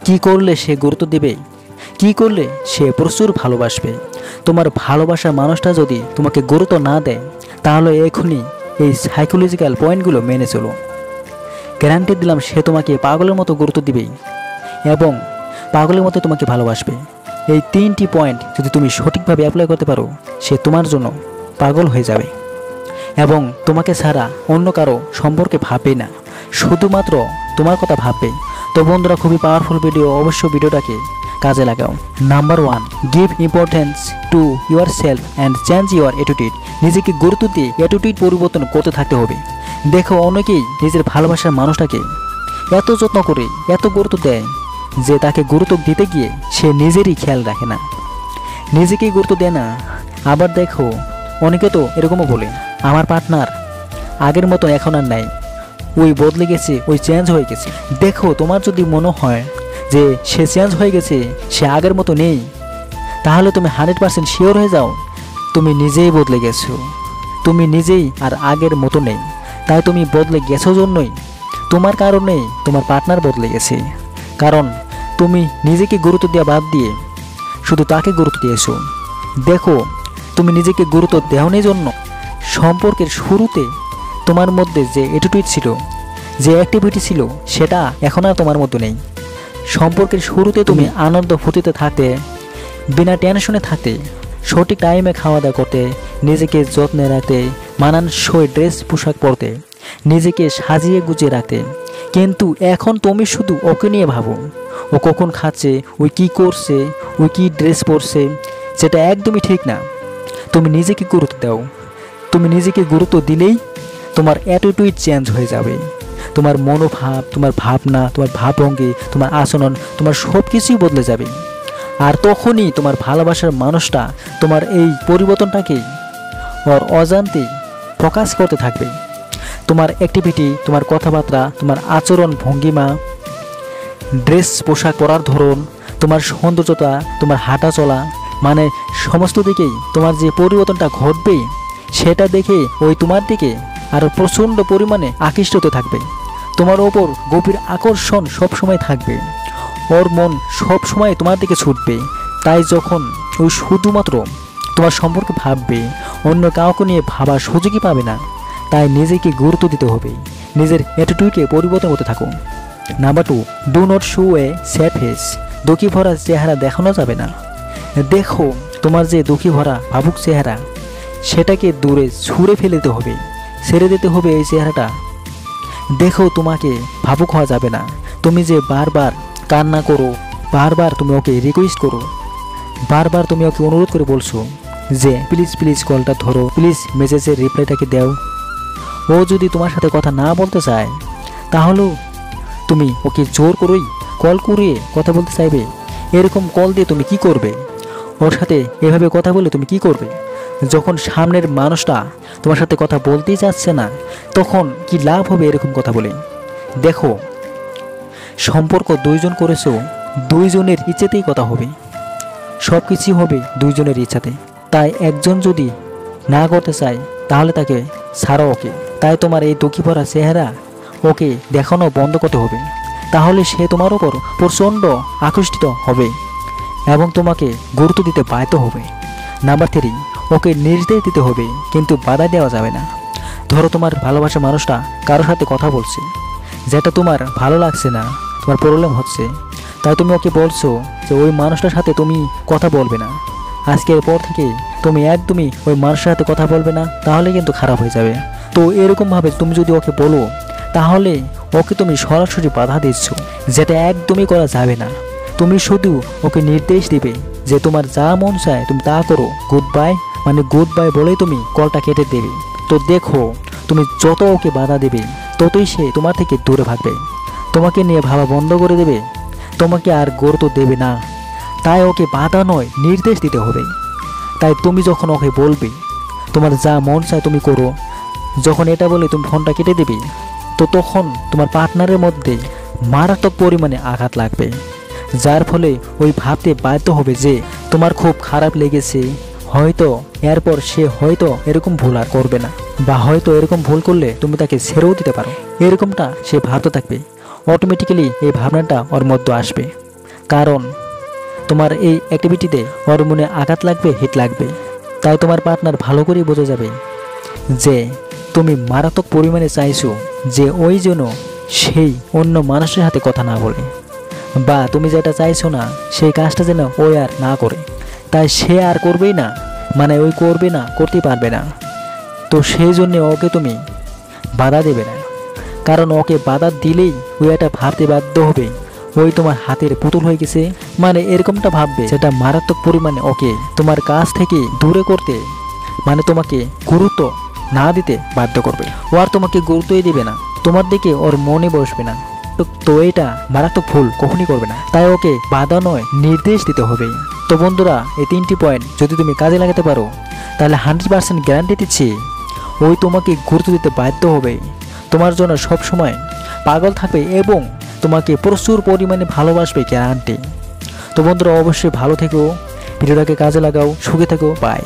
কি করলে সে গুরুত্ব দেবে, কি করলে সে প্রচুর ভালোবাসবে। তোমার ভালোবাসার মানুষটা যদি তোমাকে গুরুত্ব না দেয়, তাহলে এখনই এই সাইকোলজিক্যাল পয়েন্টগুলো মেনে চলো। গ্যারান্টি দিলাম সে তোমাকে পাগলের মতো গুরুত্ব দিবেই এবং পাগলের মতো তোমাকে ভালোবাসবে। এই 3টি পয়েন্ট যদি তুমি সঠিকভাবে অ্যাপ্লাই করতে পারো, সে তোমার জন্য পাগল হয়ে যাবে এবং তোমাকে ছাড়া অন্য কারো সম্পর্কে ভাববে না, শুধুমাত্র তোমার কথা ভাববে। তো বন্ধুরা, খুবই পাওয়ারফুল ভিডিও, অবশ্যই ভিডিওটাকে কাজে লাগাও। Number 1, give importance to your self and change your attitude. নিজেকে গুরুত্ব দিয়ে অ্যাটিটিউড পরিবর্তন করতে থাকতে হবে। দেখো, অনেকেই নিজের ভালোবাসার মানুষটাকে এত যত্ন করে এত গুরুত্ব দেয় যে তাকে গুরুত্ব দিতে গিয়ে সে নিজেরই খেয়াল রাখে না, নিজেকেই গুরুত্ব দেয় না। আবার দেখো, অনেকে তো এরকমও বলে, আমার পার্টনার আগের মতো এখন আর নাই, ওই বদলে গেছে, ওই চেঞ্জ হয়ে গেছে। দেখো, তোমার যদি মনে হয় যে সে চেঞ্জ হয়ে গেছে, সে আগের মতো নেই, তাহলে তুমি 100% শিওর হয়ে যাও তুমি নিজেই বদলে গেছো, তুমি নিজেই আর আগের মতো নেই। তাই তুমি বদলে গেছো জন্যই, তোমার কারণেই তোমার পার্টনার বদলে গেছে। কারণ তুমি নিজেকে গুরুত্ব দেওয়া বাদ দিয়ে শুধু তাকে গুরুত্ব দিয়েছো। দেখো, তুমি নিজেকে গুরুত্ব দেওয়ার জন্য সম্পর্কের শুরুতে তোমার মধ্যে যে অ্যাটিটিউড ছিল, যে অ্যাক্টিভিটি ছিল, সেটা এখন আর তোমার মধ্যে নেই। সম্পর্কের শুরুতে তুমি আনন্দ ফুর্তিতে থাকতে, বিনা টেনশনে থাকতে, সঠিক টাইমে খাওয়া দাওয়া করতে, নিজেকে যত্নে রাখতে, মানানসই ড্রেস পোশাক পরতে, নিজেকে সাজিয়ে গুছিয়ে রাখতে। কিন্তু এখন তুমি শুধু ওকে নিয়ে ভাবো, ও কখন খাচ্ছে, ওই কী করছে, ওই কী ড্রেস পরছে, যেটা একদমই ঠিক না। তুমি নিজেকে গুরুত্ব দাও। তুমি নিজেকে গুরুত্ব দিলেই তোমার অ্যাটিটিউড চেঞ্জ হয়ে যাবে, তোমার মনোভাব, তোমার ভাবনা, তোমার ভাবভঙ্গি, তোমার আচরণ, তোমার সব কিছুই বদলে যাবে। আর তখনই তোমার ভালোবাসার মানুষটা তোমার এই পরিবর্তনটাকেই ওর অজান্তেই প্রকাশ করতে থাকবে। তোমার অ্যাক্টিভিটি, তোমার কথাবার্তা, তোমার আচরণ ভঙ্গিমা, ড্রেস পোশাক পরার ধরন, তোমার সৌন্দর্যতা, তোমার হাঁটা চলা, মানে সমস্ত দিকেই তোমার যে পরিবর্তনটা ঘটবে, সেটা দেখে ওই তোমার দিকে আরও প্রচণ্ড পরিমাণে আকৃষ্ট হতে থাকবে। তোমার ওপর গভীর আকর্ষণ সবসময় থাকবে, ওর মন সবসময় তোমার দিকে ছুটবে। তাই যখন ওই শুধুমাত্র তোমার সম্পর্কে ভাববে, অন্য কাউকে নিয়ে ভাবার সুযোগই পাবে না। তাই নিজেকে গুরুত্ব দিতে হবে, নিজের অ্যাটিটিউডকে পরিবর্তন করতে থাকুন। Number 2, do not show a sad face. দুঃখী ভরা চেহারা দেখানো যাবে না। দেখো, তোমার যে দুঃখী ভরা ভাবুক চেহারা, সেটাকে দূরে ছুঁড়ে ফেলে দিতে হবে, ছেড়ে দিতে হবে এই চেহারাটা। দেখো, তোমাকে ভাবুক হওয়া যাবে না। তুমি যে বারবার কান্না করো, বারবার তুমি ওকে রিকোয়েস্ট করো, বারবার তুমি ওকে অনুরোধ করে বলছো যে প্লিজ প্লিজ কলটা ধরো, প্লিজ মেসেজের রিপ্লাইটাকে দাও। ও যদি তোমার সাথে কথা না বলতে চায়, তাহলেও তুমি ওকে জোর করেই কল করে কথা বলতে চাইবে। এরকম কল দিয়ে তুমি কি করবে? ওর সাথে এভাবে কথা বলে তুমি কি করবে? যখন সামনের মানুষটা তোমার সাথে কথা বলতেই যাচ্ছে না, তখন কি লাভ হবে এরকম কথা বলে? দেখো, সম্পর্ক দুইজন করেছো, দুইজনের ইচ্ছেতেই কথা হবে, সব কিছুই হবে দুইজনের ইচ্ছাতে। তাই একজন যদি না করতে চায়, তাহলে তাকে ছাড়ো ওকে। তাই তোমার এই দুঃখী ভরা চেহারা ওকে দেখানো বন্ধ করতে হবে, তাহলে সে তোমার ওপর প্রচণ্ড আকর্ষিত হবে এবং তোমাকে গুরুত্ব দিতে বাধ্য হবে। নাম্বার 3, ওকে নির্দেশ দিতে হবে, কিন্তু বাধা দেওয়া যাবে না। ধরো, তোমার ভালোবাসা মানুষটা কারোর সাথে কথা বলছে, যেটা তোমার ভালো লাগছে না, তোমার প্রবলেম হচ্ছে, তাই তুমি ওকে বলছো যে ওই মানুষটার সাথে তুমি কথা বলবে না, আজকের পর থেকে তুমি একদমই ওই মানুষের সাথে কথা বলবে না, তাহলে কিন্তু খারাপ হয়ে যাবে। তো এরকমভাবে তুমি যদি ওকে বলো, তাহলে ওকে তুমি সরাসরি বাধা দিচ্ছ, যেটা একদমই করা যাবে না। তুমি শুধু ওকে নির্দেশ দিবে যে তোমার যা মন চায় তুমি তা করো, গুড বাই, মানে গুড বাই বলেই তুমি কলটা কেটে দেবে। তো দেখো, তুমি যত ওকে বাধা দেবে, ততই সে তোমার থেকে দূরে ভাগবে, তোমাকে নিয়ে ভাবা বন্ধ করে দেবে, তোমাকে আর গুরুত্ব দেবে না। তাই ওকে বাধা নয়, নির্দেশ দিতে হবে। তাই তুমি যখন ওকে বলবে তোমার যা মন চায় তুমি করো, যখন এটা বলে তুমি ফোনটা কেটে দেবে, তো তখন তোমার পার্টনারের মধ্যে মারাত্মক পরিমাণে আঘাত লাগবে, যার ফলে ওই ভাবতে বাধ্য হবে যে তোমার খুব খারাপ লেগেছে, হয়তো এরপর সে হয়তো এরকম ভুল আর করবে না, বা হয়তো এরকম ভুল করলে তুমি তাকে ছেড়েও দিতে পারো। এরকমটা সে ভাবতে থাকবে, অটোমেটিক্যালি এই ভাবনাটা ওর মধ্যে আসবে। কারণ তোমার এই অ্যাক্টিভিটিতে ওর মনে আঘাত লাগবে, হিট লাগবে। তাই তোমার পার্টনার ভালো করেই বোঝা যাবে যে তুমি মারাত্মক পরিমাণে চাইছো যে ওই জন্য সেই অন্য মানুষের হাতে কথা না বলে, বা তুমি যেটা চাইছো না সেই কাজটা যেন ওই আর না করে। তাই সে আর করবেই না, মানে ওই করবে না, করতে পারবে না। তো সেই জন্যে ওকে তুমি বাধা দেবে না, কারণ ওকে বাধা দিলেই ওই এটা ভাবতে বাধ্য হবে ওই তোমার হাতের পুতুল হয়ে গেছে। মানে এরকমটা ভাববে, সেটা মারাত্মক পরিমাণে ওকে তোমার কাছ থেকে দূরে করতে, মানে তোমাকে গুরুত্ব না দিতে বাধ্য করবে। ও আর তোমাকে গুরুত্বই দেবে না, তোমার দিকে ওর মনে বসবে না। তো এটা মারাত্মক ভুল কখনই করবে না। তাই ওকে বাধা নয়, নির্দেশ দিতে হবে। তো বন্ধুরা, এই 3টি পয়েন্ট যদি তুমি কাজে লাগাতে পারো তাহলে 100% গ্যারান্টি দিচ্ছি ওই তোমাকে গুরুত্ব দিতে বাধ্য হবে, তোমার জন্য সবসময় পাগল থাকবে এবং তোমাকে প্রচুর পরিমাণে ভালোবাসবে, গ্যারান্টি। তো বন্ধুরা, অবশ্যই ভালো থেকো, ভিডিওটাকে কাজে লাগাও, সুখে থেকো, বাই।